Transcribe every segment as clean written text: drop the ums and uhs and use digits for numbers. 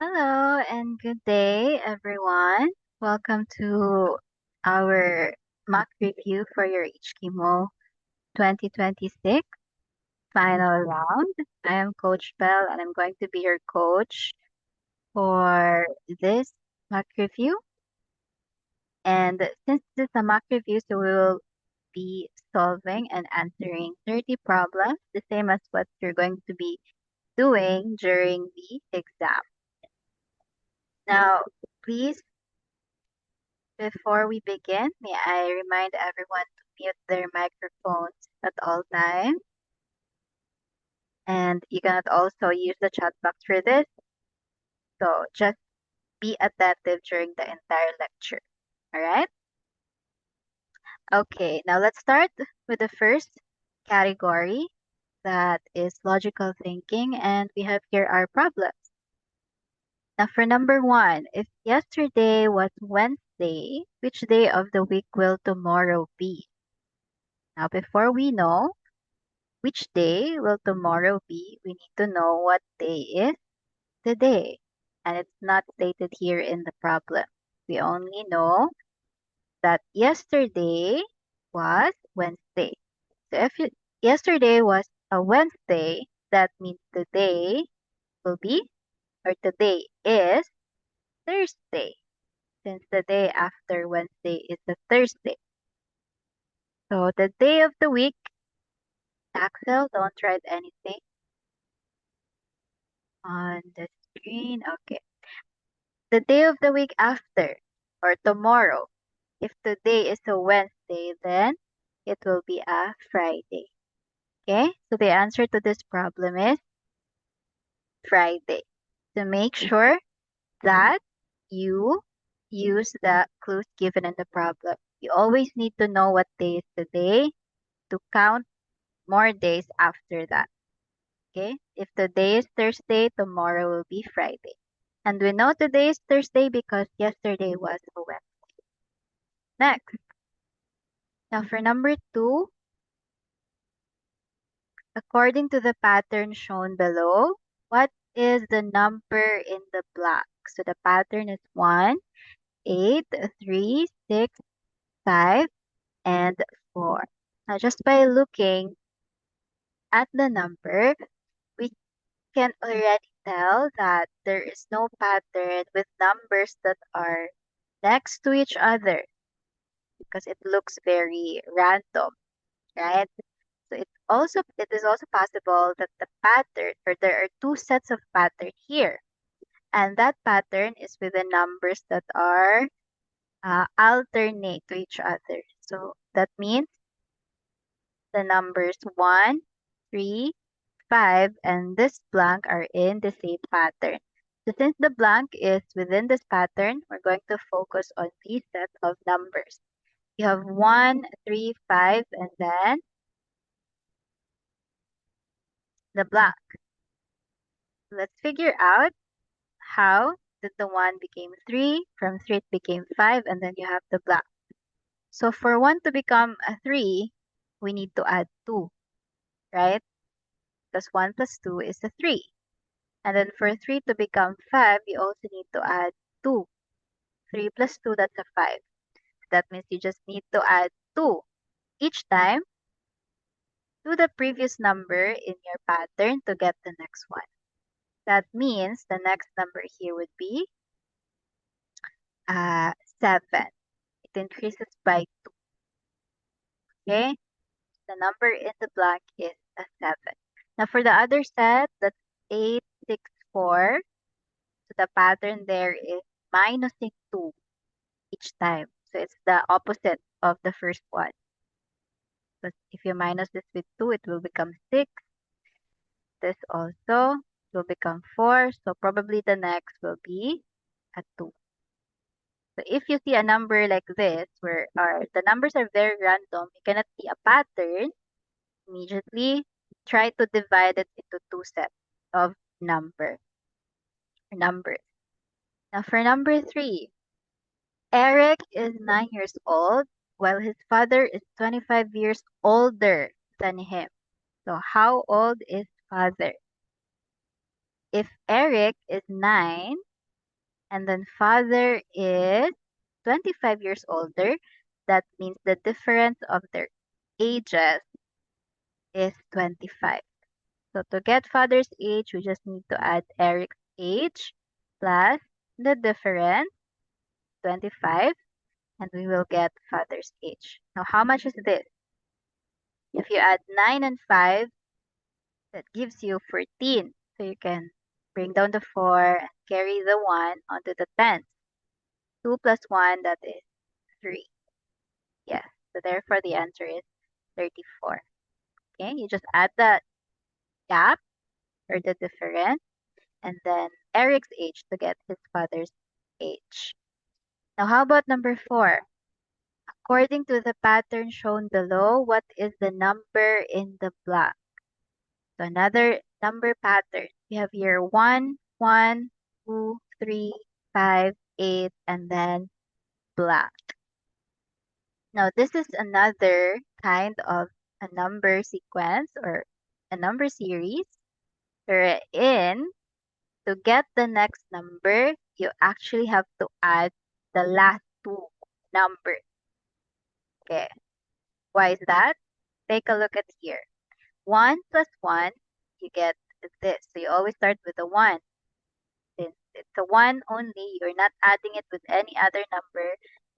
Hello and good day, everyone. Welcome to our mock review for your HKMO 2026 final round. I am Coach Bell and I'm going to be your coach for this mock review. And since this is a mock review, so we will be solving and answering 30 problems, the same as what you're going to be doing during the exam. Now, please, before we begin, may I remind everyone to mute their microphones at all times. And you cannot also use the chat box for this. So just be attentive during the entire lecture. All right? Okay, now let's start with the first category, that is logical thinking. And we have here our problems. Now for number one, if yesterday was Wednesday, which day of the week will tomorrow be? Now before we know which day will tomorrow be, we need to know what day is today. And it's not stated here in the problem. We only know that yesterday was Wednesday. So if yesterday was a Wednesday, that means today will be, or today is Thursday, since the day after Wednesday is a Thursday. So the day of the week, Axel, don't write anything on the screen. Okay. The day of the week after, or tomorrow. If today is a Wednesday, then it will be a Friday. Okay? So the answer to this problem is Friday. So make sure that you use the clues given in the problem. You always need to know what day is today to count more days after that. Okay? If today is Thursday, tomorrow will be Friday. And we know today is Thursday because yesterday was a Wednesday. Next. Now for number two, according to the pattern shown below, what is the number in the block? So the pattern is 1, 8, 3, 6, 5, and 4. Now just by looking at the number, we can already tell that there is no pattern with numbers that are next to each other because it looks very random, right? So it is also possible that the pattern, or there are two sets of pattern here, and that pattern is with the numbers that are alternate to each other. So that means the numbers 1, 3, 5, and this blank are in the same pattern. So since the blank is within this pattern, we're going to focus on these set of numbers. You have 1, 3, 5, and then the blank. Let's figure out how did the 1 became 3, from 3 it became 5, and then you have the blank. So for 1 to become a 3, we need to add 2, right? Because 1 plus 2 is a 3. And then for 3 to become 5, you also need to add 2. 3 plus 2, that's a 5. That means you just need to add 2 each time to the previous number in your pattern to get the next one. That means the next number here would be 7. It increases by 2. Okay? The number in the blank is a 7. Now for the other set, that's 8, 6, 4. So the pattern there is minusing 2 each time. So it's the opposite of the first one. But if you minus this with 2, it will become 6. This also will become 4. So probably the next will be a 2. So if you see a number like this, where the numbers are very random, you cannot see a pattern, immediately try to divide it into two sets of numbers. Now for number 3, Eric is 9 years old while his father is 25 years older than him. So how old is father? If Eric is 9 And then father is 25 years older. That means the difference of their ages is 25. So to get father's age, we just need to add Eric's age plus the difference, 25, and we will get father's age. Now, how much is this? If you add 9 and 5, that gives you 14. So you can bring down the 4 and carry the 1 onto the tens. 2 plus 1, that is 3. Yes, so therefore the answer is 34. Okay, you just add the gap or the difference and then Eric's age to get his father's age. Now, how about number 4? According to the pattern shown below, what is the number in the block? So another number pattern. We have here 1, 1, 2, 3, 5, 8, and then black. Now, this is another kind of a number sequence or a number series wherein to get the next number, you actually have to add the last two numbers. Okay. Why is that? Take a look at here. 1 plus 1, you get this. So you always start with a 1. Since it's a 1 only, you're not adding it with any other number,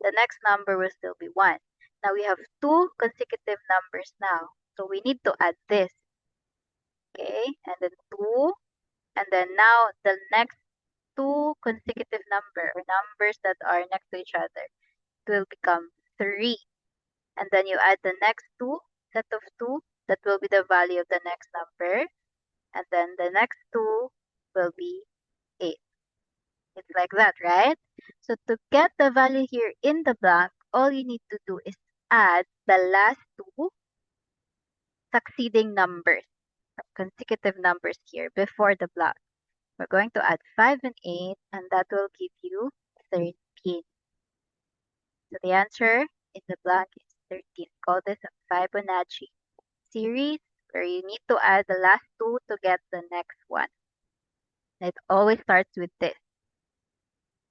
the next number will still be 1. Now we have two consecutive numbers now. So we need to add this. Okay, and then 2. And then now the next two consecutive number or numbers that are next to each other, it will become 3. And then you add the next two, set of 2, that will be the value of the next number. And then the next 2 will be 8. It's like that, right? So to get the value here in the blank, all you need to do is add the last two succeeding numbers, consecutive numbers here before the blank. We're going to add 5 and 8, and that will give you 13. So the answer in the blank is 13. Call this a Fibonacci series where you need to add the last two to get the next one. And it always starts with this.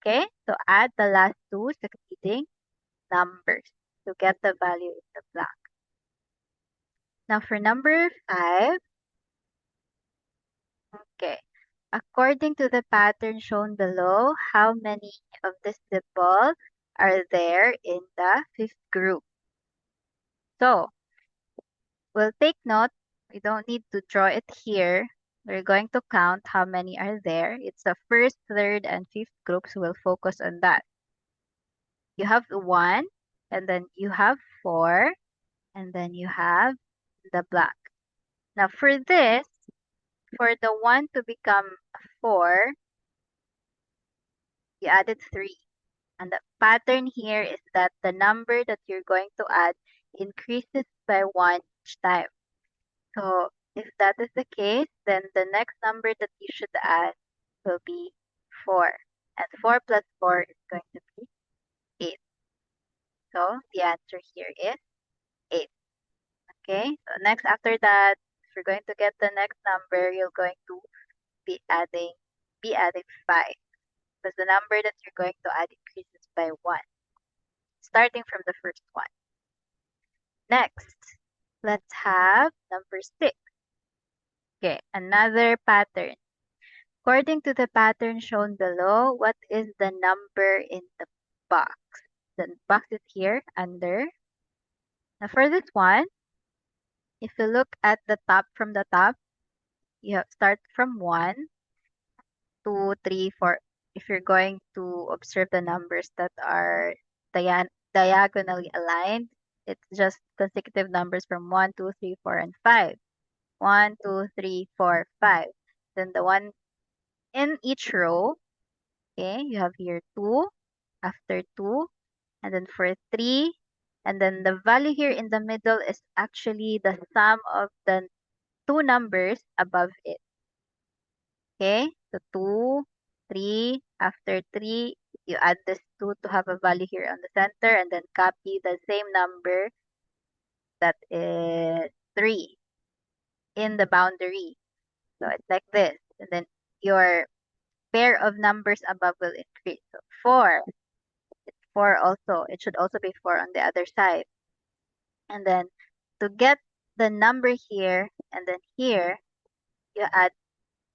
Okay, so add the last two succeeding numbers to get the value in the blank. Now for number 5, okay, according to the pattern shown below, how many of the symbols are there in the fifth group? So we'll take note. We don't need to draw it here. We're going to count how many are there. It's the first, third, and fifth groups. We'll focus on that. You have 1, and then you have 4, and then you have the black. Now for this, for the 1 to become 4, you added 3. And the pattern here is that the number that you're going to add increases by 1 each time. So if that is the case, then the next number that you should add will be 4. And 4 plus 4 is going to be 8. So the answer here is 8. Okay, so next after that, if you're going to get the next number, you're going to be adding 5. Because the number that you're going to add increases by 1. Starting from the first one. Next, let's have number 6. Okay, another pattern. According to the pattern shown below, what is the number in the box? The box is here under. Now for this one, if you look at the top from the top, you start from 1, 2, 3, 4. If you're going to observe the numbers that are diagonally aligned, it's just consecutive numbers from 1, 2, 3, 4, and 5. 1, 2, 3, 4, 5. Then the one in each row, okay, you have here 2, after 2, and then for 3, and then the value here in the middle is actually the sum of the two numbers above it. Okay, so 2, 3, after 3, you add this 2 to have a value here on the center, and then copy the same number that is 3 in the boundary. So it's like this. And then your pair of numbers above will increase. So 4, it's 4 also. It should also be 4 on the other side. And then to get the number here and then here, you add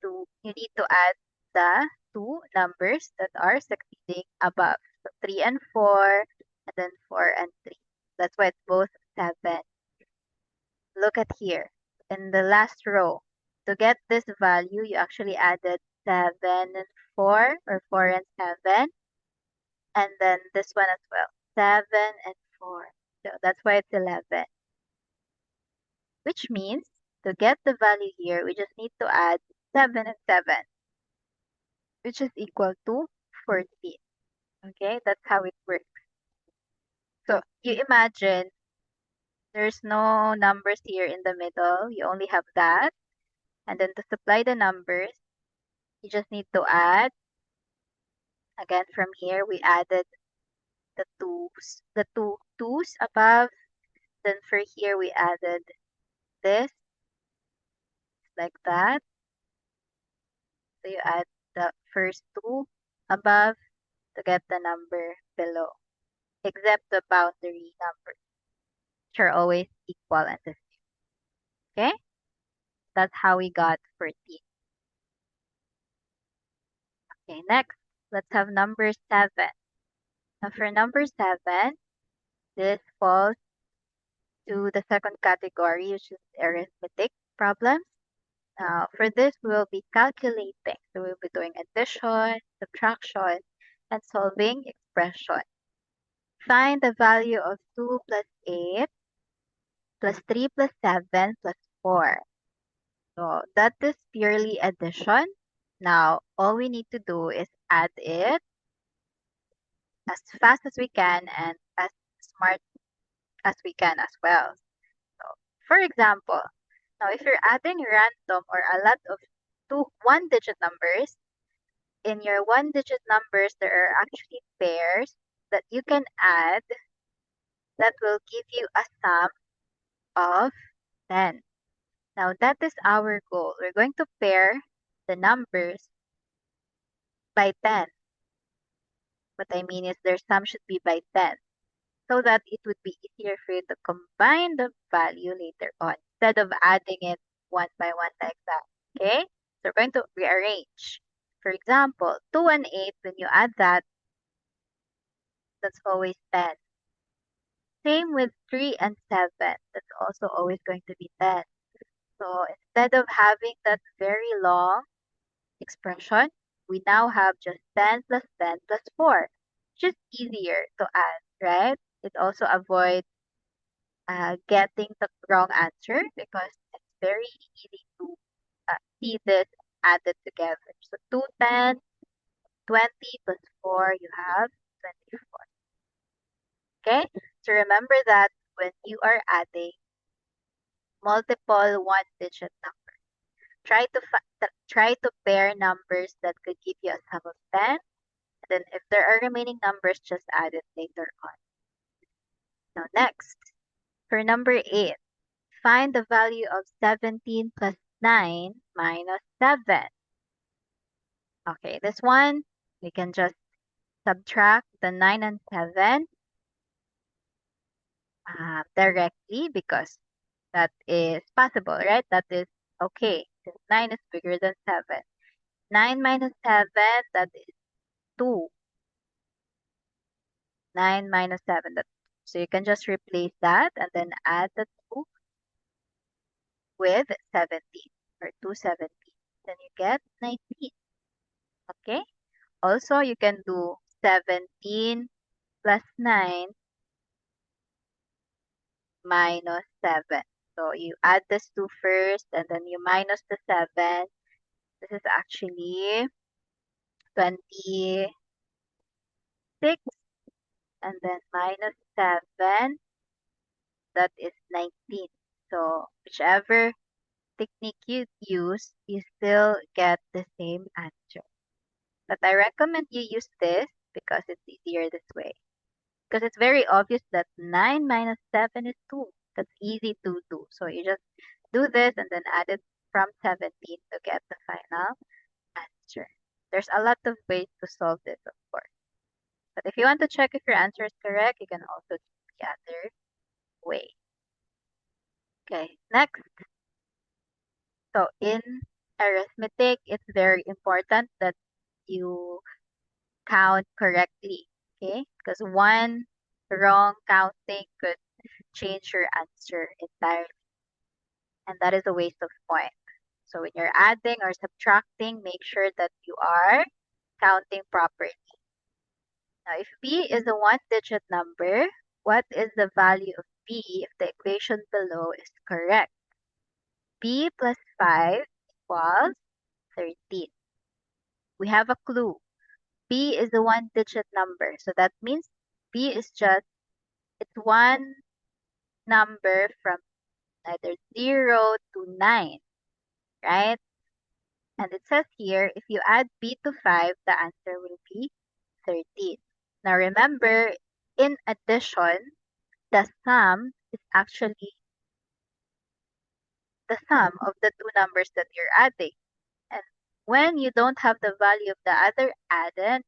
you need to add the two numbers that are succeeding above. So 3 and 4, and then 4 and 3. That's why it's both 7. Look at here. In the last row, to get this value, you actually added 7 and 4, or 4 and 7, and then this one as well, 7 and 4. So that's why it's 11. Which means to get the value here, we just need to add 7 and 7, which is equal to 14. Okay, that's how it works. So you imagine there's no numbers here in the middle. You only have that. And then to supply the numbers, you just need to add. Again, from here, we added the two twos above. Then for here, we added this, like that. So you add the first two above to get the number below, except the boundary numbers, which are always equal and the same. Okay? That's how we got 14. Okay, next, let's have number 7. Now for number 7, this falls to the second category, which is arithmetic problems. Now for this, we'll be calculating. So we'll be doing addition, subtraction, and solving expression. Find the value of 2 plus 8 plus 3 plus 7 plus 4. So that is purely addition. Now, all we need to do is add it as fast as we can and as smart as we can as well. So, for example, now if you're adding random or a lot of one-digit numbers, in your one-digit numbers, there are actually pairs that you can add that will give you a sum of 10. Now, that is our goal. We're going to pair the numbers by 10. What I mean is their sum should be by 10, so that it would be easier for you to combine the value later on instead of adding it one by one like that. Okay? So we're going to rearrange. For example, 2 and 8, when you add that, that's always 10. Same with 3 and 7, that's also always going to be 10. So instead of having that very long expression, we now have just 10 plus 10 plus 4. Just easier to add, right? It also avoids getting the wrong answer because it's very easy to see this added together. So 2, 10, 20 plus 4, you have 24. Okay? So remember that when you are adding multiple one-digit numbers, try to pair numbers that could give you a sum of 10. And then if there are remaining numbers, just add it later on. Now next, for number 8, find the value of 17 plus 9 minus 7. Okay, this one, we can just subtract the 9 and 7 directly because that is possible, right? That is okay, since 9 is bigger than 7. 9 minus 7, that is 2. 9 minus 7, that's 2. So you can just replace that and then add the 2 with 17 or 217. Then you get 19. Okay? Also, you can do 17 plus 9 minus 7. So you add this 2 first and then you minus the 7. This is actually 26 and then minus 7, that is 19. So whichever technique you use, you still get the same answer. But I recommend you use this because it's easier this way. Because it's very obvious that 9 minus 7 is 2. That's easy to do. So you just do this and then add it from 17 to get the final answer. There's a lot of ways to solve this, of course. But if you want to check if your answer is correct, you can also do the other way. Okay, next. So in arithmetic, it's very important that you count correctly, okay? Because one wrong counting could change your answer entirely, and that is a waste of point. So when you're adding or subtracting, make sure that you are counting properly. Now, if b is a one-digit number, what is the value of b if the equation below is correct? B plus 5 equals 13. We have a clue. B is a one-digit number, so that means B is just, it's one number from either 0 to 9, right? And it says here, if you add B to 5, the answer will be 13. Now remember, in addition, the sum is actually the sum of the two numbers that you're adding. And when you don't have the value of the other added,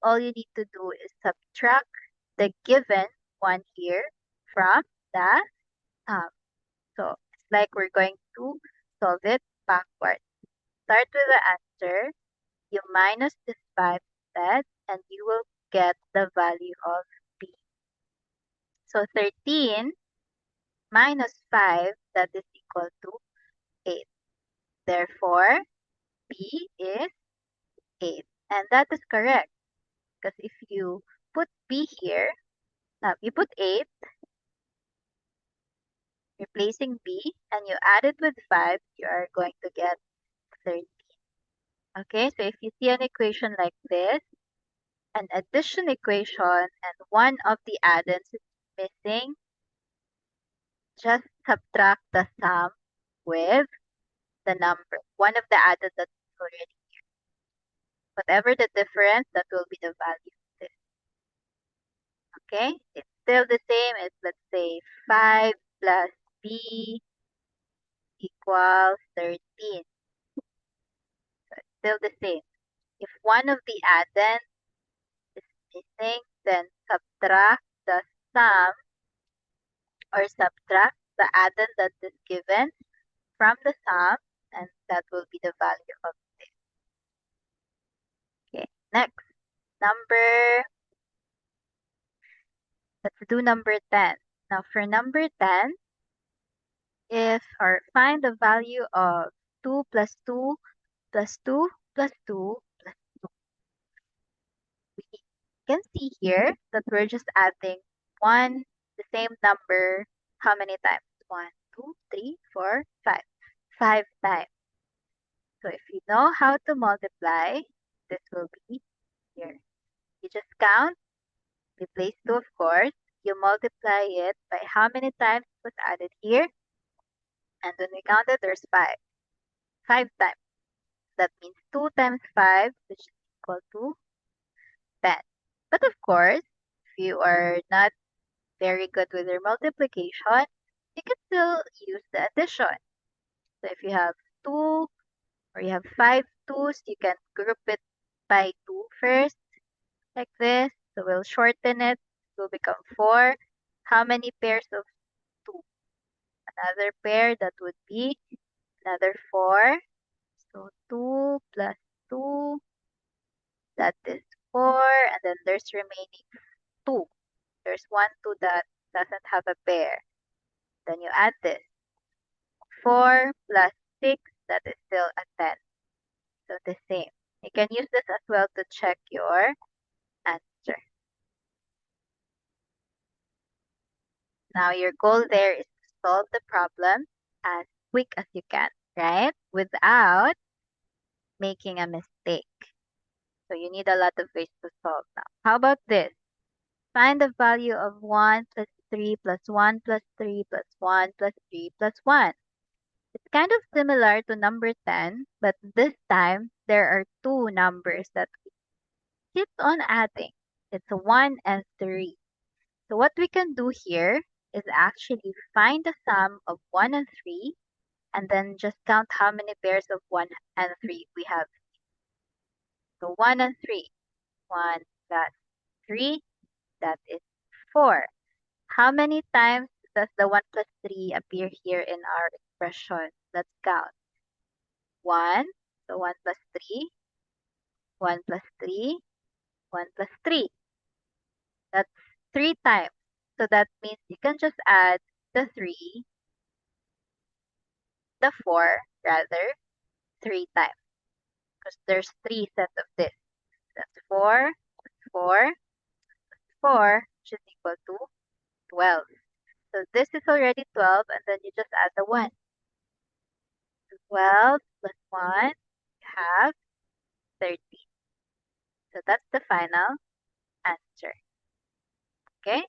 all you need to do is subtract the given one here from the sum. So it's like we're going to solve it backwards. Start with the answer, you minus this 5 instead, and you will get the value of b. So 13 minus 5, that is equal to 8. Therefore, b is 8. And that is correct, because if you put b here, now you put 8, replacing b, and you add it with 5, you are going to get 13. Okay, so if you see an equation like this, an addition equation, and one of the addends is missing, just subtract the sum with the number, one of the added that's already here. Whatever the difference, that will be the value of this. Okay, it's still the same as, let's say, 5 plus b equals 13. So it's still the same. If one of the addends is missing, then subtract the sum or subtract the addend that is given from the sum, and that will be the value of this. Okay, next. Let's do number 10. Now for number 10, find the value of 2 plus 2 plus 2 plus 2 plus 2. We can see here that we're just adding the same number, how many times? 1, 2, 3, 4, 5. 5 times. So if you know how to multiply, this will be here. You just count, replace 2 of course, you multiply it by how many times was added here, and when we count it, there's 5. 5 times. That means 2 times 5, which is equal to 10. But of course, if you are not very good with your multiplication, you can still use the addition. So if you have 2 or you have 5 2's, you can group it by 2 first, like this. So we'll shorten it. It will become 4. How many pairs of 2? Another pair, that would be another 4. So 2 plus 2, that is 4. And then there's remaining 2. There's 1 2 that doesn't have a pair. Then you add this. 4 plus 6, that is still a 10. So the same. You can use this as well to check your answer. Now your goal there is to solve the problem as quick as you can, right? Without making a mistake. So you need a lot of ways to solve now. How about this? Find the value of 1 plus 3 plus 1 plus 3 plus 1 plus 3 plus 1. It's kind of similar to number 10, but this time there are two numbers that we keep on adding. It's 1 and 3. So what we can do here is actually find the sum of 1 and 3 and then just count how many pairs of 1 and 3 we have. So 1 and 3. 1 plus 3, that is 4. How many times does the 1 plus 3 appear here in our expression? Let's count. 1, so 1 plus 3, 1 plus 3, 1 plus 3. That's 3 times. So that means you can just add the 3, the 4, rather, 3 times. Because there's 3 sets of this. That's 4, 4, 4, which is equal to 12. So this is already 12, and then you just add the 1. 12 plus 1, you have 13. So that's the final answer. Okay?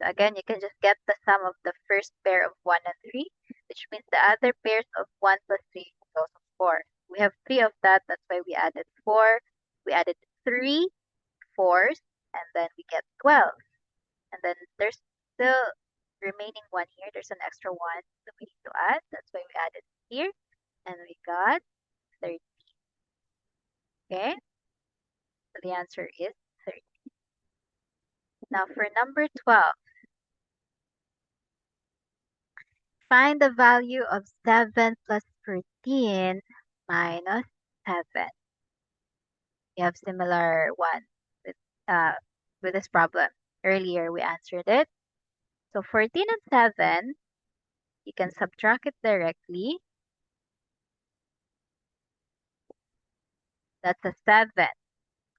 So again, you can just get the sum of the first pair of 1 and 3, which means the other pairs of 1 plus 3 is also 4. We have 3 of that, that's why we added 4. We added 3 fours, and then we get 12. And then there's still remaining 1 here. There's an extra 1 that we need to add. That's why we added here. And we got 30. Okay? So the answer is 30. Now for number 12, find the value of 7 plus 14 minus 7. We have similar one uh, with this problem. Earlier we answered it. So 14 and 7, you can subtract it directly. That's a 7.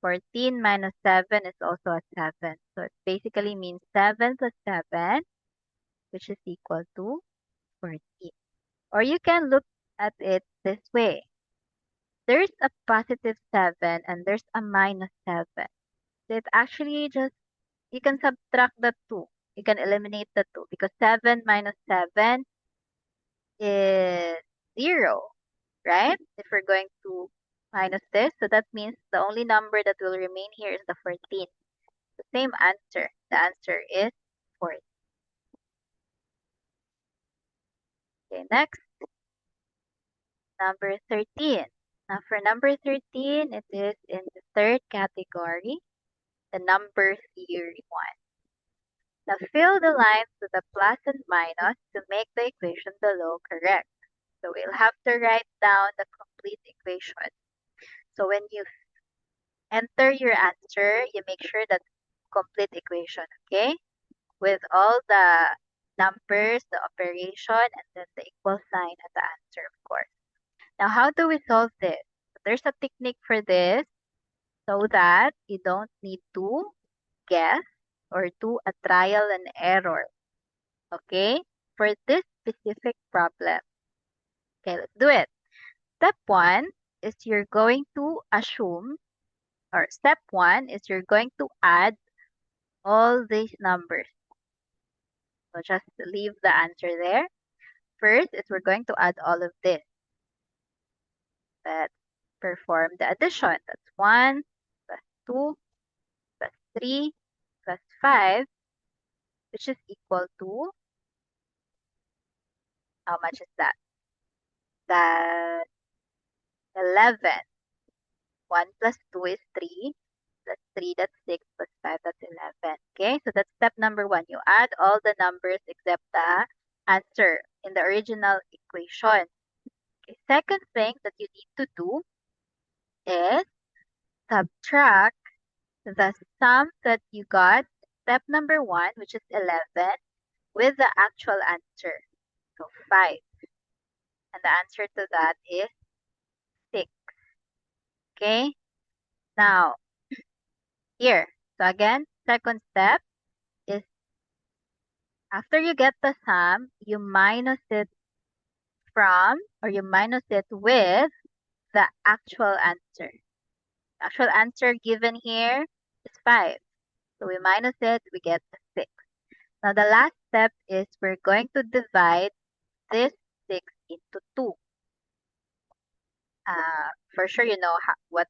14 minus 7 is also a 7. So it basically means 7 plus 7, which is equal to 14. Or you can look at it this way. There's a positive 7 and there's a minus 7. So it actually just, you can subtract the 2. You can eliminate the 2 because 7 minus 7 is 0, right? If we're going to minus this, so that means the only number that will remain here is the 14. The same answer. The answer is 14. Okay, next, number 13. Now for number 13, it is in the third category, the number theory one. Now fill the lines with a plus and minus to make the equation below correct. So we'll have to write down the complete equation. So when you enter your answer, you make sure that's complete equation, okay? With all the numbers, the operation, and then the equal sign at the answer, of course. Now, how do we solve this? There's a technique for this so that you don't need to guess or do a trial and error, okay? For this specific problem. Okay, let's do it. Step 1 is you're going to assume, or step 1 is you're going to add all these numbers. So just leave the answer there. First is we're going to add all of this. Let's perform the addition. That's 1 plus 2 plus 3 plus 5, which is equal to, how much is that? That 11. 1 plus 2 is 3. Plus 3, that's 6. Plus 5, that's 11. Okay, so that's step number 1. You add all the numbers except the answer in the original equation. Okay, second thing that you need to do is subtract the sum that you got, step number 1, which is 11, with the actual answer. So 5. And the answer to that is 6. Okay? Now, here. So again, second step is after you get the sum, you minus it from, or you minus it with the actual answer. The actual answer given here is 5. So we minus it, we get 6. Now the last step is we're going to divide this 6 into 2. For sure you know what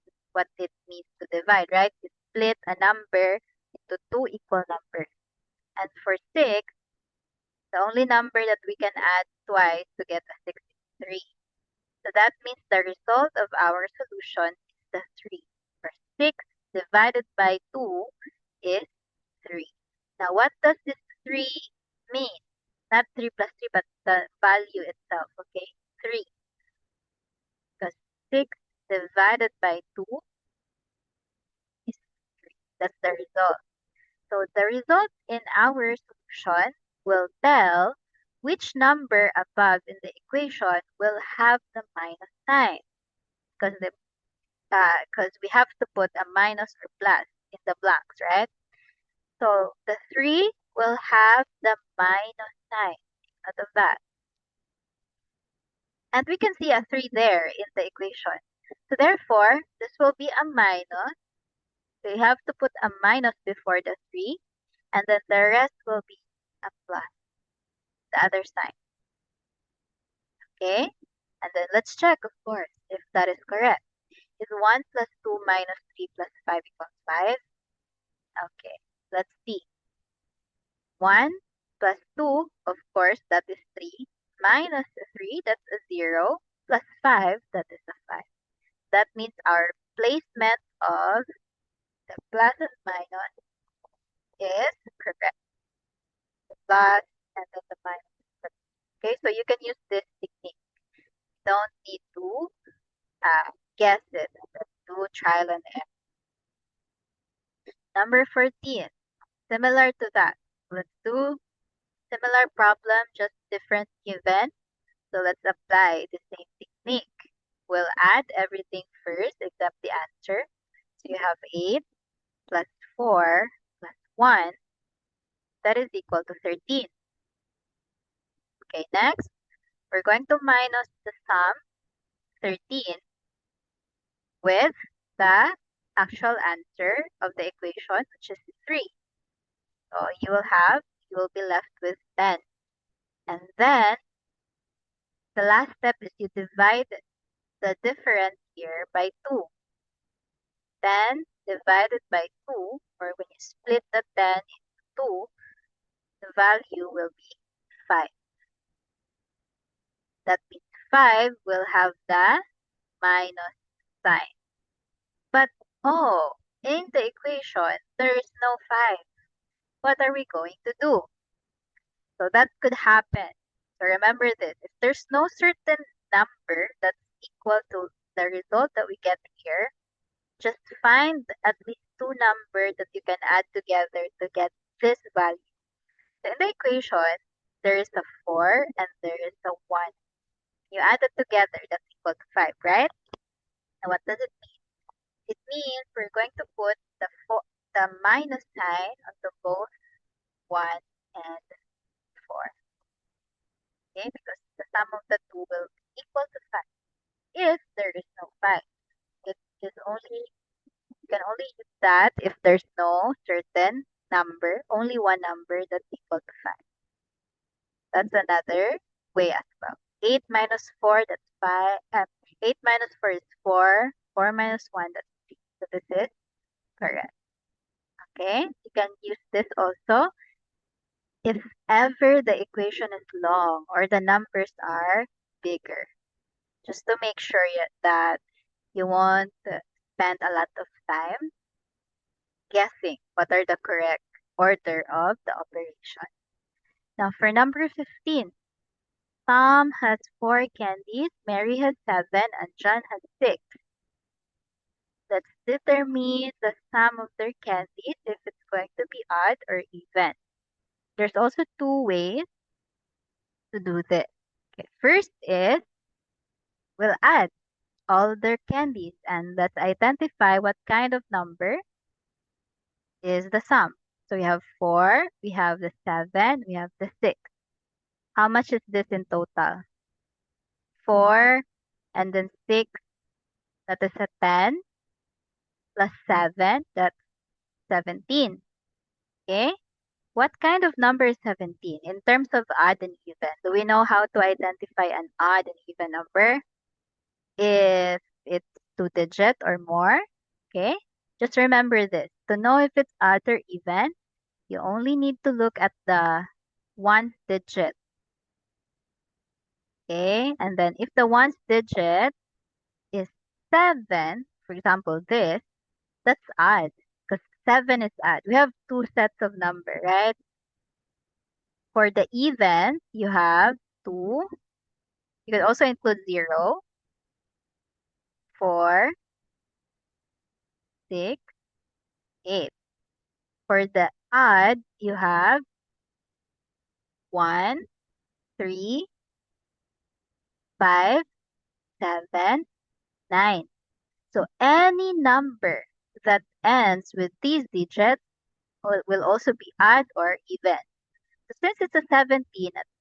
it means to divide, right? You split a number into 2 equal numbers. And for 6, the only number that we can add twice to get a 6 is 3. So that means the result of our solution is the 3%. 6 divided by 2 is 3. Now, what does this 3 mean? Not 3 plus 3, but the value itself, okay? 3. Because 6 divided by 2 is 3. That's the result. So the result in our solution will tell which number above in the equation will have the minus sign. Because we have to put a minus or plus in the blanks, right? So the 3 will have the minus sign out of that. And we can see a 3 there in the equation. So therefore, this will be a minus. So you have to put a minus before the 3. And then the rest will be a plus, the other sign. Okay? And then let's check, of course, if that is correct. Is 1 plus 2 minus 3 plus 5 equals 5? Okay, let's see. 1 plus 2, of course, that is 3. Minus 3, that's a 0. Plus 5, that is a 5. That means our placement of the plus and minus is correct. The plus and then the minus is correct. Okay, so you can use this technique. Don't need to guess it. Do trial and error. Number 14. Similar to that. Let's do similar problem, just different given. So let's apply the same technique. We'll add everything first except the answer. So you have 8 plus 4 plus 1. That is equal to 13. Okay, next, we're going to minus the sum 13 with the actual answer of the equation, which is 3. So you will be left with 10. And then the last step is you divide the difference here by 2. 10 divided by 2, or when you split the 10 into 2, the value will be 5. That means 5 will have the minus sign. But, oh, in the equation, there is no 5. What are we going to do? So that could happen. So remember this. If there's no certain number that's equal to the result that we get here, just find at least two numbers that you can add together to get this value. So in the equation, there is a 4 and there is a 1. You add it together, that's equal to 5, right? And what does it mean? It means we're going to put the minus sign onto both 1 and 4. Okay, because the sum of the two will be equal to 5. If there is no 5, it is only you can only use that if there's no certain number, only one number that's equal to 5. That's another way as well. 8 minus 4, that's 5. 8 minus 4 is 4. 4 minus 1, that's 3. So this is correct. Okay, you can use this also if ever the equation is long or the numbers are bigger. Just to make sure that you won't spend a lot of time guessing what are the correct order of the operation. Now for number 15, Tom has 4 candies, Mary has 7, and John has 6. Let's determine the sum of their candies if it's going to be odd or even. There's also two ways to do this. Okay, first is we'll add all their candies and let's identify what kind of number is the sum. So we have 4, we have the 7, we have the 6. How much is this in total? 4 and then 6, that is a 10, plus 7, that's 17. Okay? What kind of number is 17 in terms of odd and even? Do we know how to identify an odd and even number? If it's 2-digit or more, okay? Just remember this. To know if it's odd or even, you only need to look at the ones digit. Okay? And then if the ones digit is 7, for example, this, That's odd because 7 is odd. We have two sets of number, right? For the even, you have 2. You can also include 0, 4, 6, 8. For the odd, you have 1, 3, 5, 7, 9. So any number that ends with these digits will also be odd or even. So since it's a 17,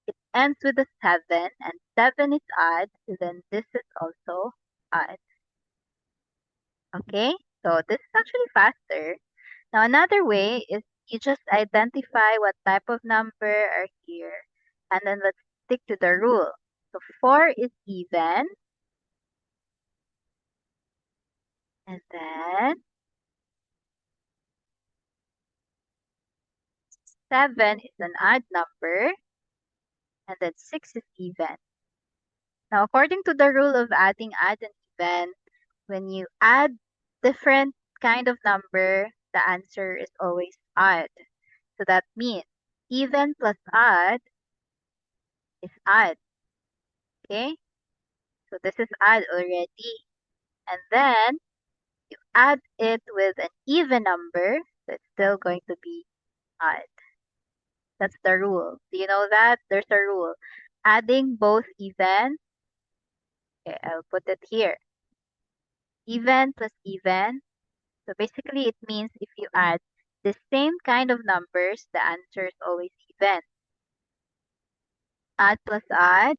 it ends with a 7 and 7 is odd, then this is also odd. Okay? So this is actually faster. Now another way is you just identify what type of number are here and then let's stick to the rule. So 4 is even and then 7 is an odd number and then 6 is even. Now according to the rule of adding odd and even, when you add different kind of number, the answer is always odd. So that means even plus odd is odd. Okay? So this is odd already. And then you add it with an even number, so it's still going to be odd. That's the rule. Do you know that? There's a rule. Adding both even, okay, I'll put it here. Even plus even. So basically it means if you add the same kind of numbers, the answer is always even. Add plus add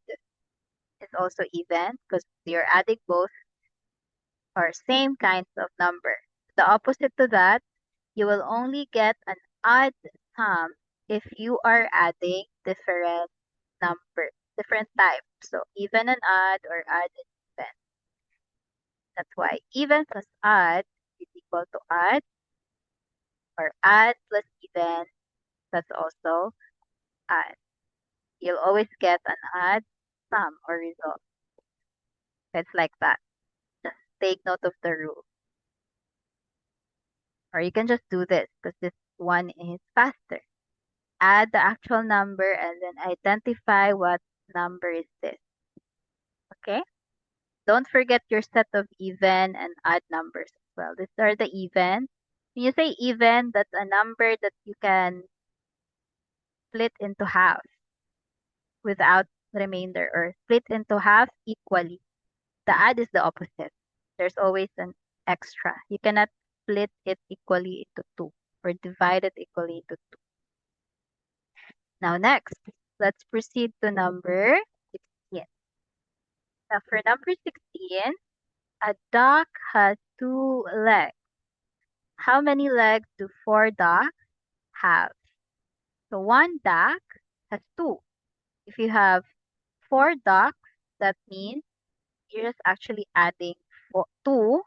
is also even because you're adding both or same kinds of number. The opposite to that, you will only get an odd sum if you are adding different numbers, different types. So even and odd or odd and even. That's why even plus odd is equal to odd or odd plus even, that's also odd. You'll always get an odd sum or result. It's like that. Just take note of the rule. Or you can just do this because this one is faster. Add the actual number and then identify what number is this. Okay? Don't forget your set of even and odd numbers as well. These are the even. When you say even, that's a number that you can split into half without remainder or split into half equally. The odd is the opposite. There's always an extra. You cannot split it equally into two or divide it equally into two. Now next, let's proceed to number 16. Now for number 16, a duck has two legs. How many legs do four ducks have? So one duck has two. If you have four ducks, that means you're just actually adding two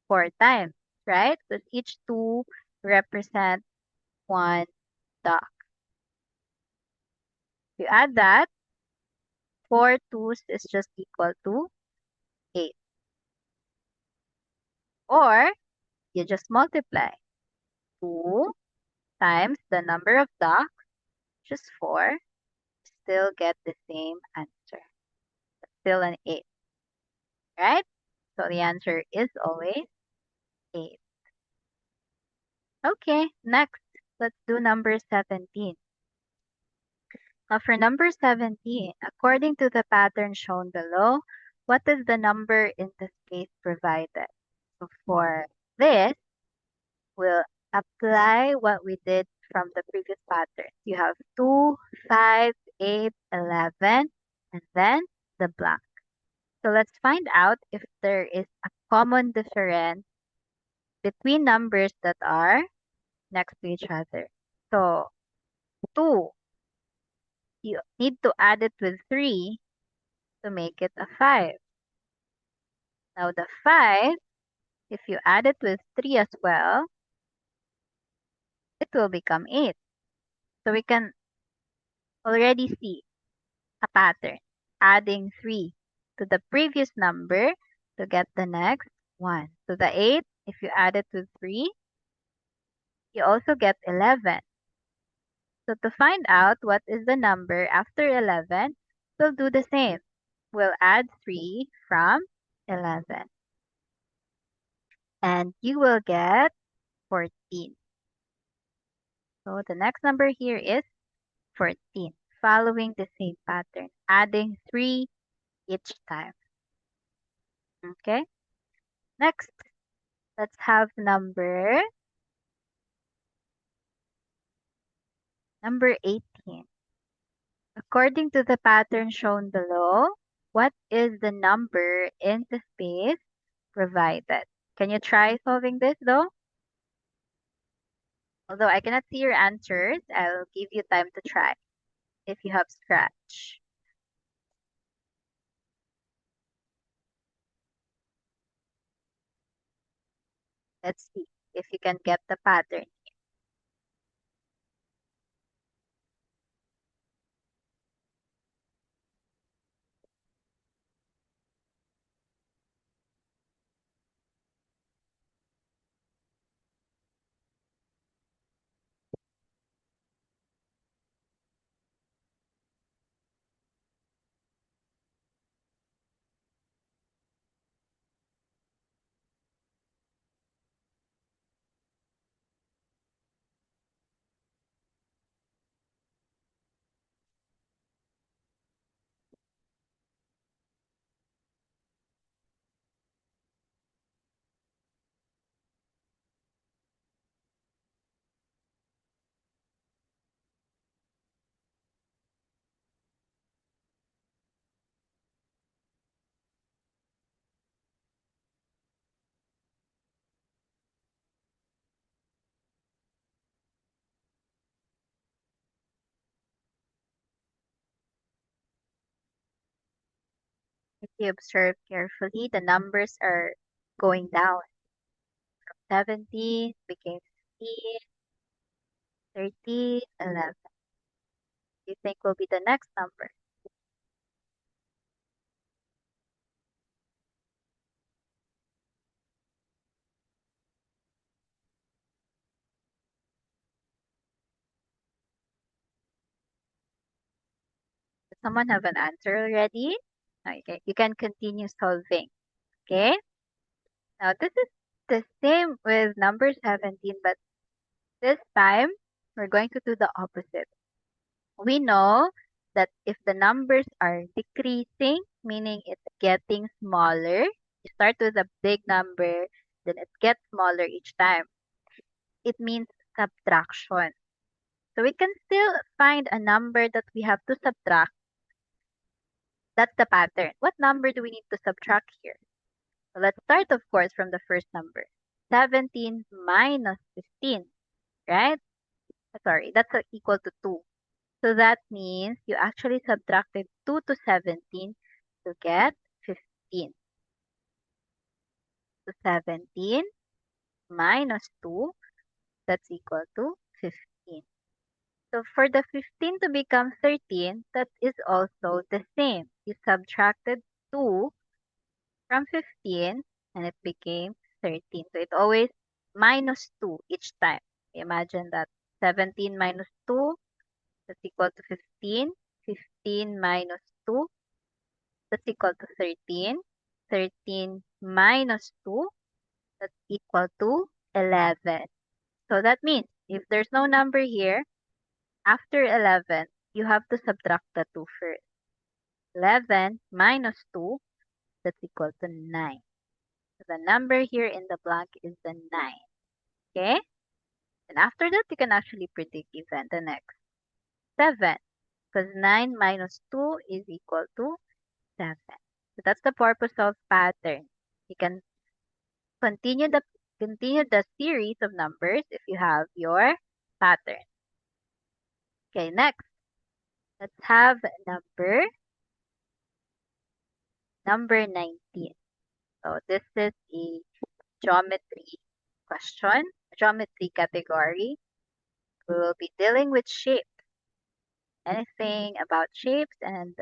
four times, right? Because each two represent one duck. If you add that, 4 twos is just equal to 8. Or you just multiply 2 times the number of ducks, which is 4, still get the same answer. Still an 8, right? So the answer is always 8. Okay, next, let's do number 17. Now for number 17, according to the pattern shown below, what is the number in the space provided? So for this, we'll apply what we did from the previous pattern. You have 2, 5, 8, 11, and then the blank. So let's find out if there is a common difference between numbers that are next to each other. So 2, you need to add it with 3 to make it a 5. Now the 5, if you add it with 3 as well, it will become 8. So we can already see a pattern, adding 3 to the previous number to get the next one. So the 8 if you add it to 3, you also get 11. So to find out what is the number after 11, we'll do the same. We'll add 3 from 11. And you will get 14. So the next number here is 14, following the same pattern, adding 3 each time. Okay? Next, let's have number 18. According to the pattern shown below, what is the number in the space provided? Can you try solving this though? Although I cannot see your answers, I'll give you time to try if you have scratch. Let's see if you can get the pattern. If you observe carefully, the numbers are going down. 17 became 15, 13, 11. You think will be the next number? Does someone have an answer already? Okay, you can continue solving. Okay, now this is the same with number 17, but this time we're going to do the opposite. We know that if the numbers are decreasing, meaning it's getting smaller, you start with a big number, then it gets smaller each time. It means subtraction. So we can still find a number that we have to subtract. That's the pattern. What number do we need to subtract here? So let's start, of course, from the first number. 17 minus 15, right? Sorry, that's equal to 2. So that means you actually subtracted 2 to 17 to get 15. So 17 minus 2, that's equal to 15. So for the 15 to become 13, that is also the same. You subtracted 2 from 15 and it became 13. So it always minus 2 each time. Imagine that 17 minus 2, that's equal to 15. 15 minus 2, that's equal to 13. 13 minus 2, that's equal to 11. So that means if there's no number here, after 11, you have to subtract the 2 first. 11 minus 2, that's equal to 9. So the number here in the blank is the 9. Okay? And after that, you can actually predict even the next 7. Because 9 minus 2 is equal to 7. So that's the purpose of pattern. You can continue the continue the series of numbers if you have your pattern. Okay, next. Let's have number 19. So this is a geometry question, geometry category. We will be dealing with shapes, anything about shapes and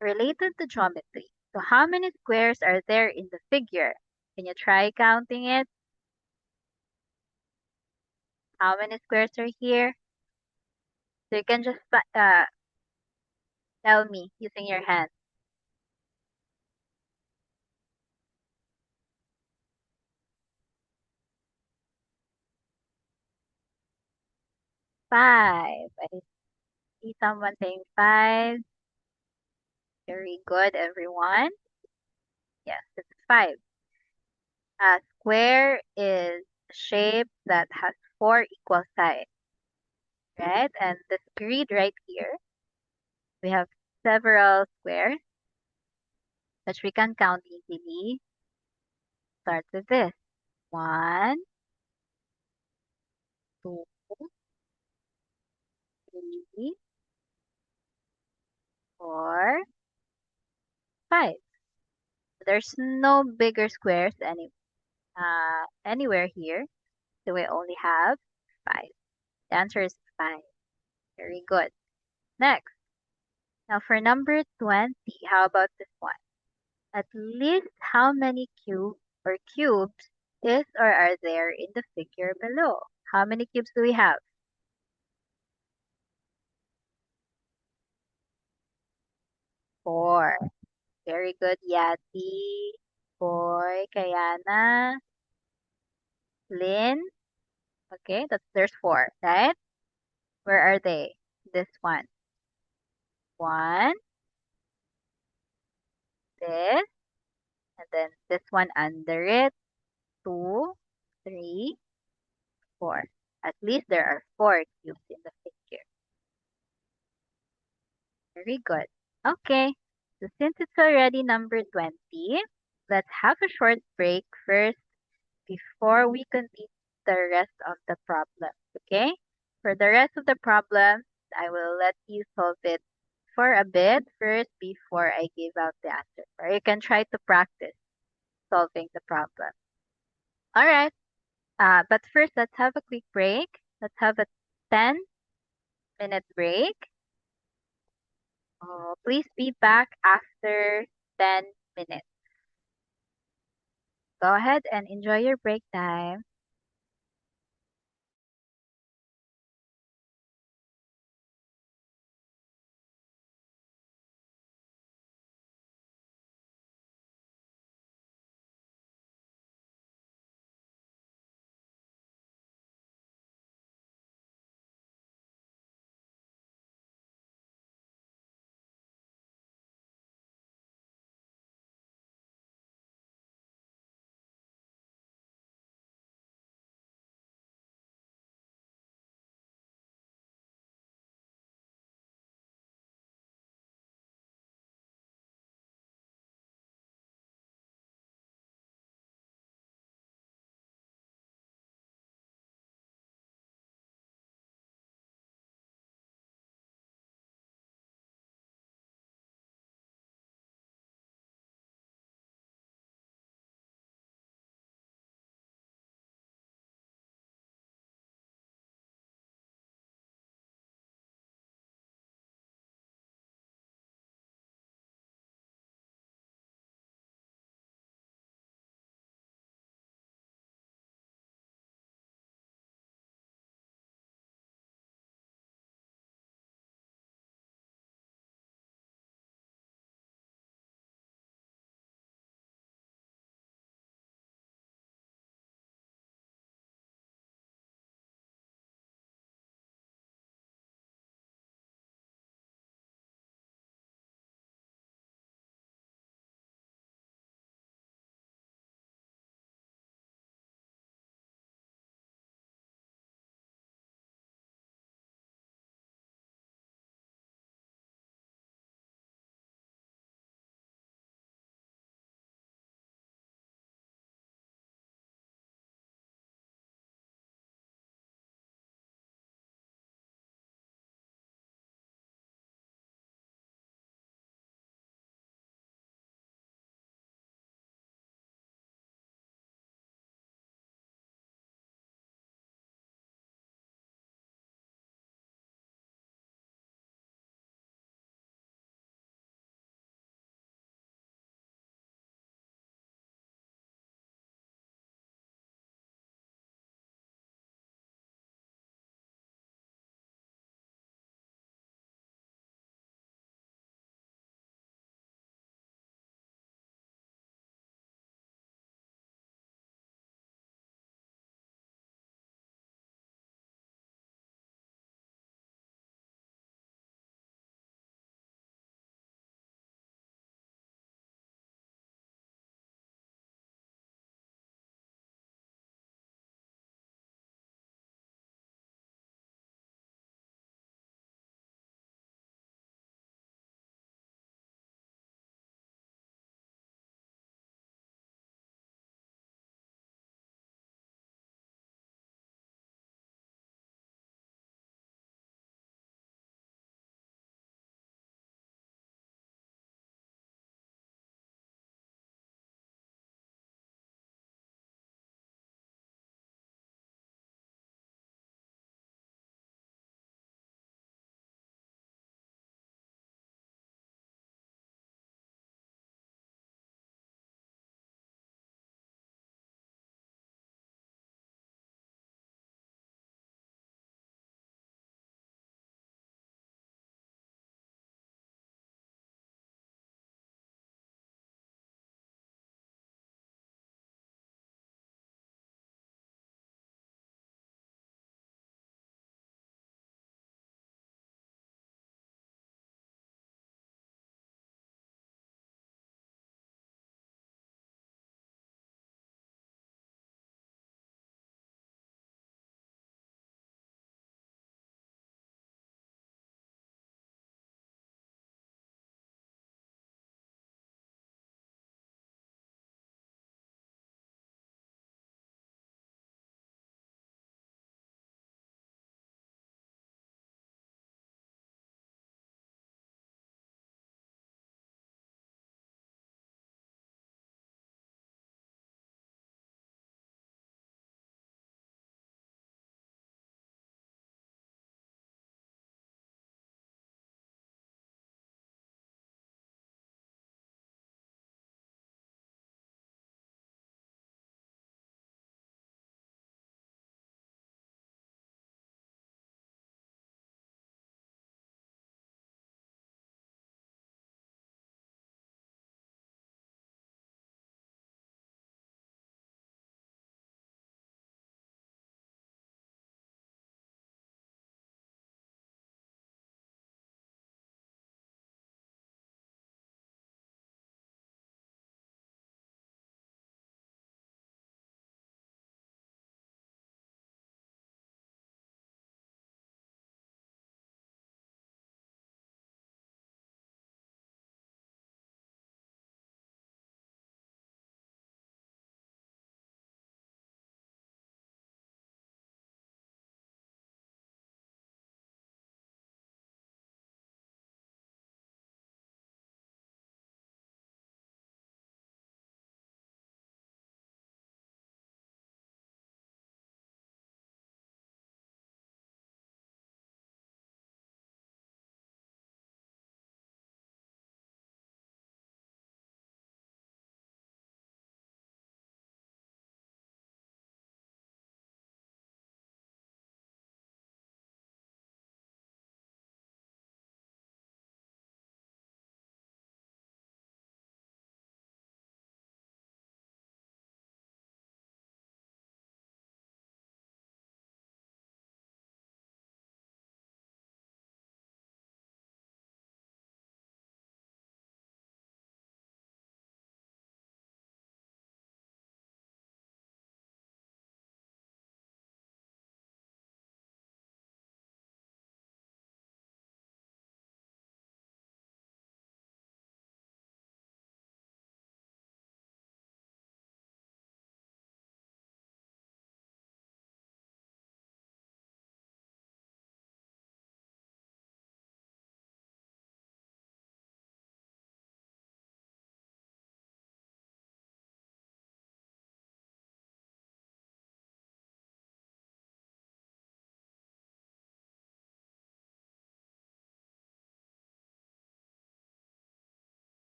related to geometry. So how many squares are there in the figure? Can you try counting it? How many squares are here? So you can just tell me using your hand. 5. I see someone saying 5. Very good, everyone. Yes, it's 5. A square is a shape that has 4 equal sides, right? And this grid right here, we have several squares which we can count easily. Start with this. 1, 2, 3, 4, 5. There's no bigger squares anywhere here, so we only have 5. The answer is 5. Very good. Next. Now for number 20, how about this one? At least how many cubes is or are there in the figure below? How many cubes do we have? 4. Very good, Yati. Boy, Kayana, Lynn. Okay, there's 4, right? Where are they? This one. 1, this, and then this one under it. 2, 3, 4. At least there are 4 cubes in the figure. Very good. Okay, so since it's already number 20, let's have a short break first before we complete the rest of the problem. Okay? For the rest of the problem, I will let you solve it for a bit first before I give out the answer. Or you can try to practice solving the problem. All right. But first, let's have a quick break. Let's have a 10-minute break. Please be back after 10 minutes. Go ahead and enjoy your break time.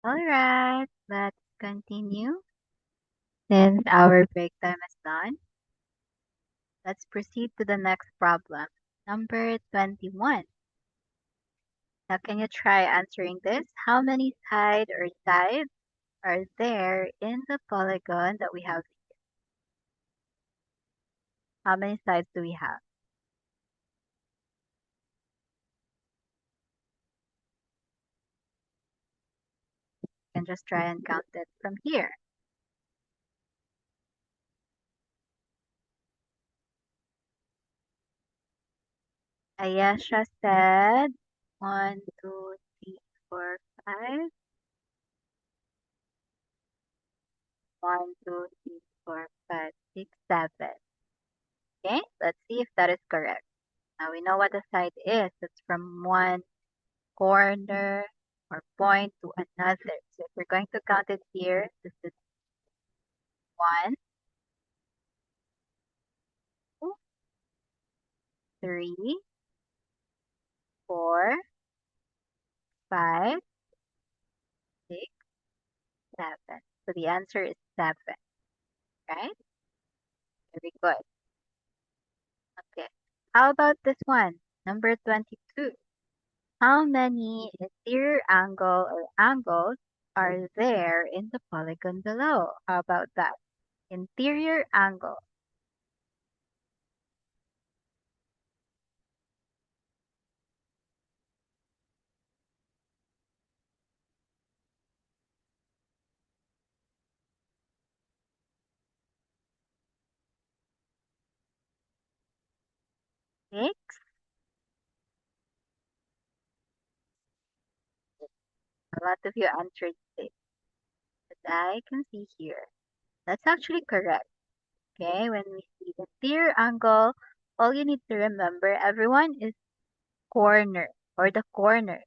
Alright, let's continue. Since our break time is done, let's proceed to the next problem. Number 21. Now, can you try answering this? How many sides are there in the polygon that we have? How many sides do we have? You can just try and count it from here. Ayesha said 1, 2, 3, 4, 5. 1, 2, 3, 4, 5, 6, 7. Okay, let's see if that is correct. Now we know what the side is. It's from one corner or point to another. So if we're going to count it here, this is 1, 2, 3, 4, 5, 6, 7. So the answer is 7, right? Very good. Okay. How about this one? Number 22. How many interior angle or angles are there in the polygon below? How about that? Interior angle. 6. A lot of you answered 6, but I can see here. That's actually correct. Okay, when we see interior angle, all you need to remember, everyone, is corner or the corner,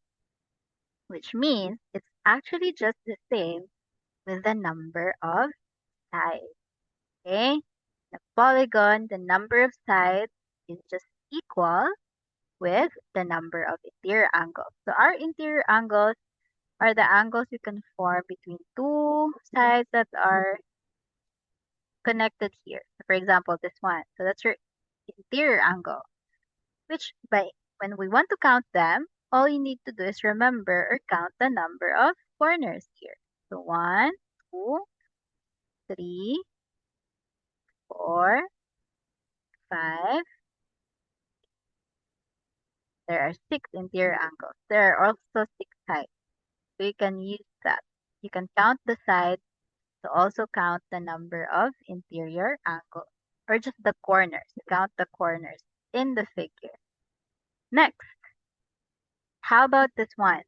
which means it's actually just the same with the number of sides. Okay, the polygon, the number of sides is just equal with the number of interior angles. So our interior angles are the angles you can form between two sides that are connected here. For example, this one. So that's your interior angle, which by when we want to count them, all you need to do is remember or count the number of corners here. So 1, 2, 3, 4, 5. There are 6 interior angles. There are also 6 sides. So you can use that. You can count the sides to also count the number of interior angles or just the corners. Count the corners in the figure. Next, how about this one?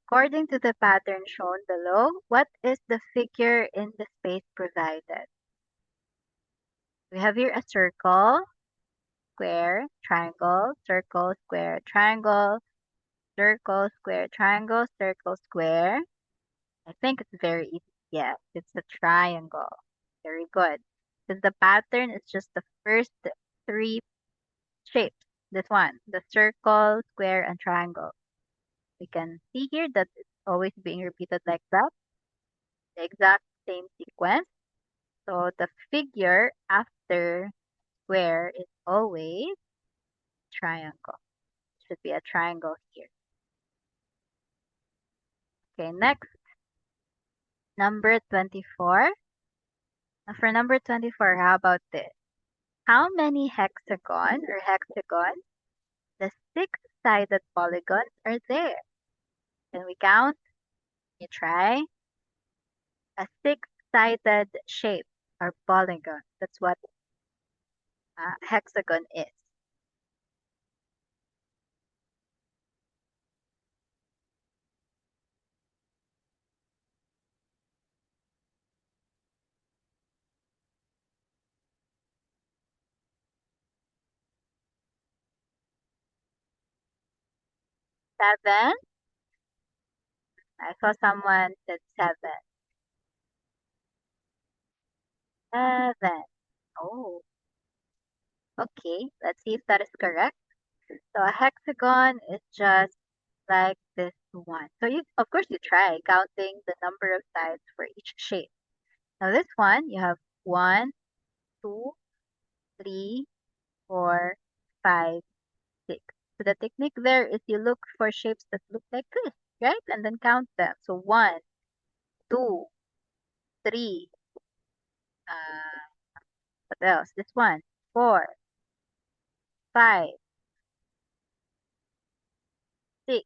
According to the pattern shown below, what is the figure in the space provided? We have here a circle, square, triangle, circle, square, triangle, circle, square, triangle, circle, square. I think it's very easy. Yes, it's a triangle. Very good. Because the pattern is just the first 3 shapes. This one, the circle, square, and triangle. We can see here that it's always being repeated like that, the exact same sequence. So the figure after square is always triangle. Should be a triangle here. Okay, next, number 24. Now for number 24, how about this? How many hexagons, the six-sided polygons are there? Can we count? You try. A six-sided shape or polygon. That's what a hexagon is. 7. I saw someone said 7. 7. Oh, okay. Let's see if that is correct. So a hexagon is just like this to 1. So of course, you try counting the number of sides for each shape. Now this one, you have 1, 2, 3, 4, 5, 6. So the technique there is you look for shapes that look like this, right? And then count them. So 1, 2, 3, what else? This one, 4, 5, 6,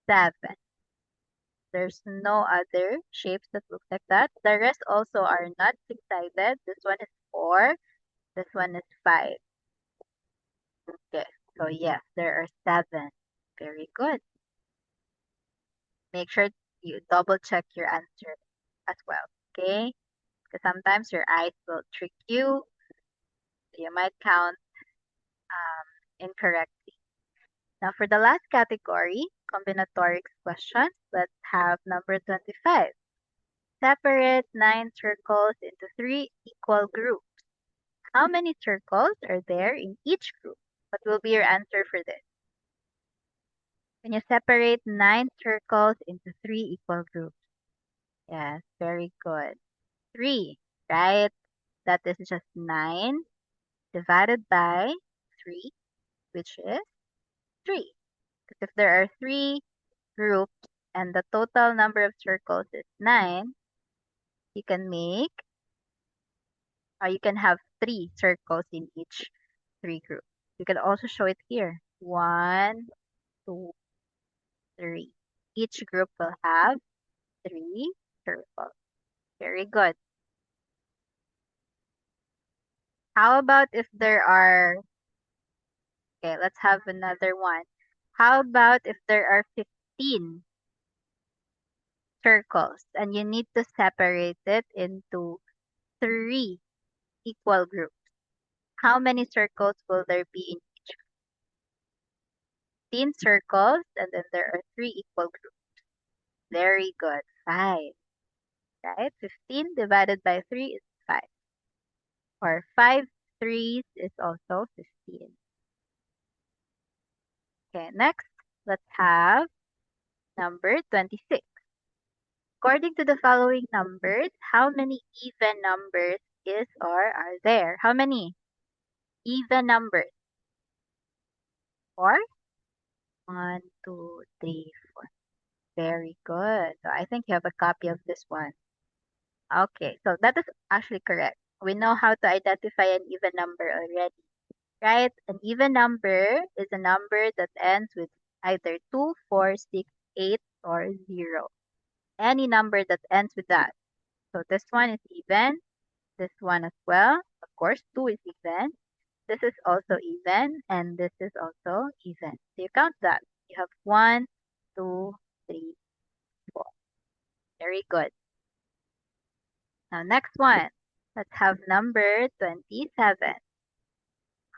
7. There's no other shapes that look like that. The rest also are not six-sided. This one is 4. This one is 5. Okay. So yes, there are 7. Very good. Make sure you double check your answer as well. Okay? Because sometimes your eyes will trick you. You might count incorrectly. Now for the last category, combinatorics questions, let's have number 25. Separate 9 circles into 3 equal groups. How many circles are there in each group? What will be your answer for this? When you separate 9 circles into 3 equal groups. Yes, very good. 3, right? That is just 9 divided by 3, which is 3. Because if there are 3 groups and the total number of circles is 9, you can make, or you can have 3 circles in each 3 groups. You can also show it here. 1, 2, 3. Each group will have 3 circles. Very good. How about if there are, okay, let's have another one. How about if there are 15 circles and you need to separate it into 3 equal groups? How many circles will there be in each? 15 circles and then there are 3 equal groups. Very good. 5, right? 15 divided by 3 is 5. Or 5 threes is also 15. Okay, next, let's have number 26. According to the following numbers, how many even numbers is or are there? How many even numbers? 4? 1, 2, 3, 4. Very good. So I think you have a copy of this one. Okay, so that is actually correct. We know how to identify an even number already, right? An even number is a number that ends with either 2, 4, 6, 8, or 0. Any number that ends with that. So this one is even. This one as well. Of course, 2 is even. This is also even. And this is also even. So you count that. You have 1, 2, 3, 4. Very good. Now next one. Let's have number 27.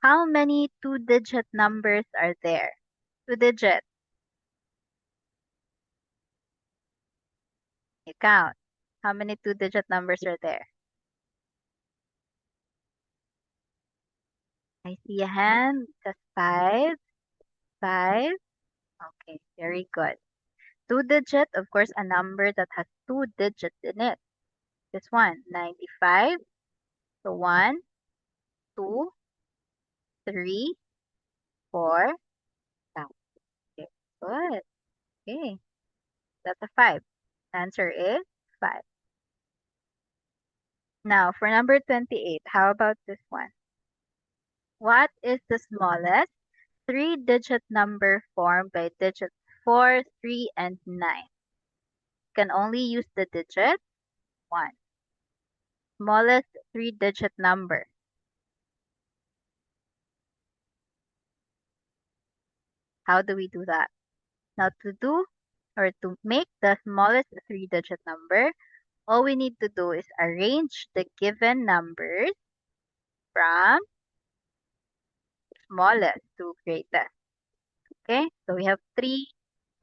How many two-digit numbers are there? Two-digit. You count. How many two-digit numbers are there? I see a hand. Just 5. 5. Okay, very good. Two-digit, of course, a number that has 2 digits in it. This one, 95. So 1, 2, 3, 4. Now, okay, good. Okay, that's a 5. Answer is 5. Now, for number 28, how about this one? What is the smallest 3-digit number formed by digits 4, 3, and 9? You can only use the digit 1. Smallest 3-digit number. How do we do that? Now to make the smallest 3-digit number, all we need to do is arrange the given numbers from smallest to greatest. Okay, so we have 3,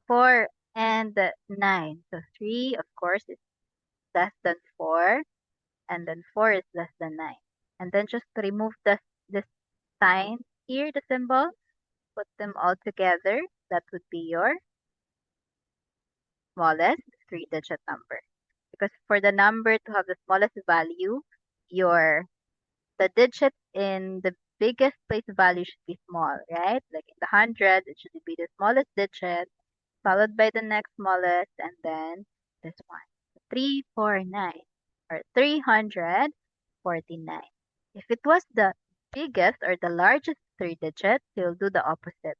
4, and 9. So 3, of course, is less than 4, and then 4 is less than 9. And then just remove this sign here, the symbol, put them all together. that would be your smallest three-digit number. Because for the number to have the smallest value, your the digit in the biggest place value should be small, right? Like in the hundred, it should be the smallest digit, followed by the next smallest, and then this one. 349 or 349. If it was the biggest or the largest three digits, you'll do the opposite.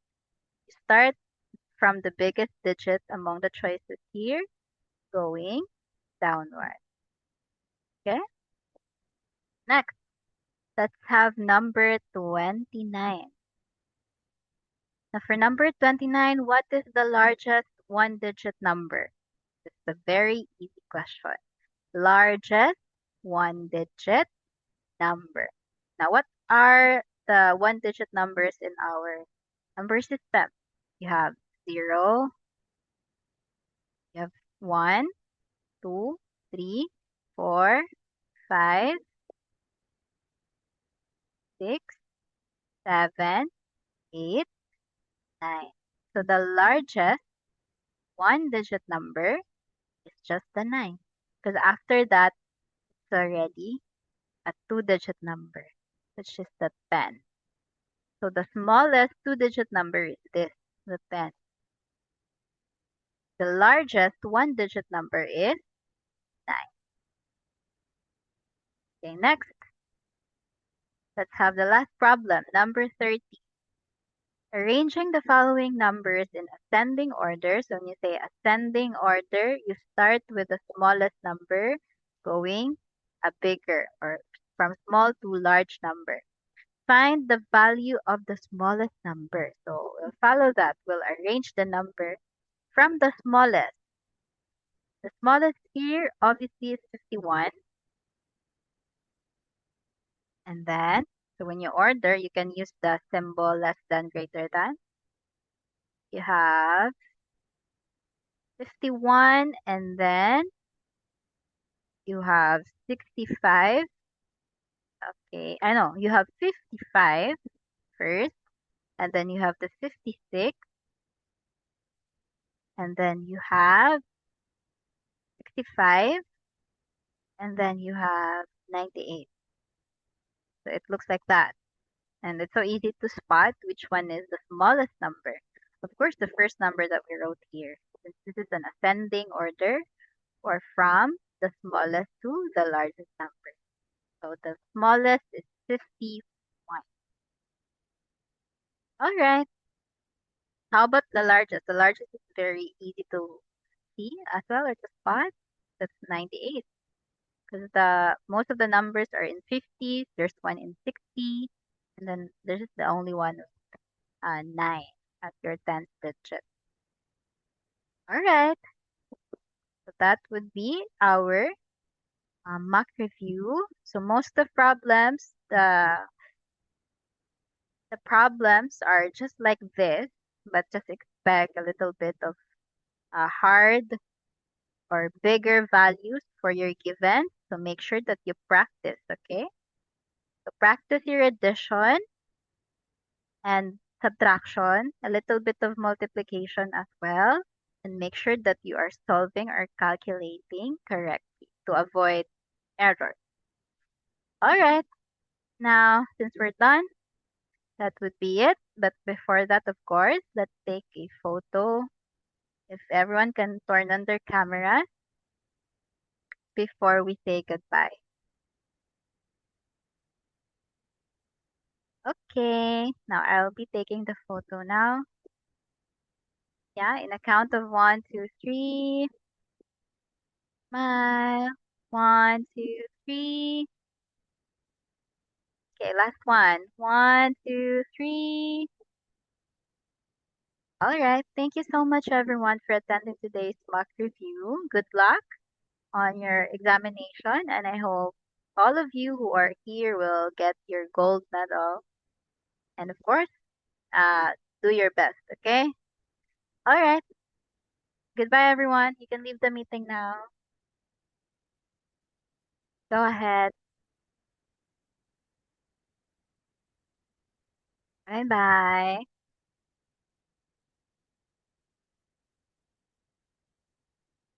You start from the biggest digit among the choices here, going downward. Okay? Next, let's have number 29. Now for number 29, what is the largest one-digit number? It's a very easy question. Largest one-digit number. Now what are the one-digit numbers in our number system? You have 0, you have 1, 2, 3, 4, 5, 6, 7, 8, 9. So the largest one-digit number is just the 9. Because after that, it's already a two-digit number, which is the 10. So the smallest two-digit number is this, the 10. The largest one-digit number is 9. Okay, next, let's have the last problem, number 30. Arranging the following numbers in ascending order. So when you say ascending order, you start with the smallest number going a bigger or from small to large number. Find the value of the smallest number. So we'll follow that. We'll arrange the number from the smallest. The smallest here obviously is 51. And then, so when you order, you can use the symbol less than, greater than. You have 51 and then you have 65. Okay, I know you have 55 first, and then you have the 56, and then you have 65, and then you have 98. So it looks like that. And it's so easy to spot which one is the smallest number. Of course, the first number that we wrote here, since this is an ascending order, or from the smallest to the largest number. So the smallest is 51. All right. How about the largest? The largest is very easy to see as well, or to spot. That's 98. Because the most of the numbers are in 50s. There's one in 60, and then there's the only one 9 as your 10th digit. All right. So that would be our mock review. So most of the problems, the problems are just like this, but just expect a little bit of hard or bigger values for your given. So make sure that you practice, okay? So practice your addition and subtraction, a little bit of multiplication as well, and make sure that you are solving or calculating correctly to avoid error. All right, now since we're done, that would be it. But before that, of course, let's take a photo. If everyone can turn on their camera before we say goodbye. Okay, now I'll be taking the photo now. Yeah, in a count of one, two, three. Smile. One, two, three. Okay, last one. One, two, three. All right. Thank you so much, everyone, for attending today's mock review. Good luck on your examination, and I hope all of you who are here will get your gold medal. And of course, uh, do your best, okay? All right. Goodbye, everyone. You can leave the meeting now. Go ahead. Bye bye.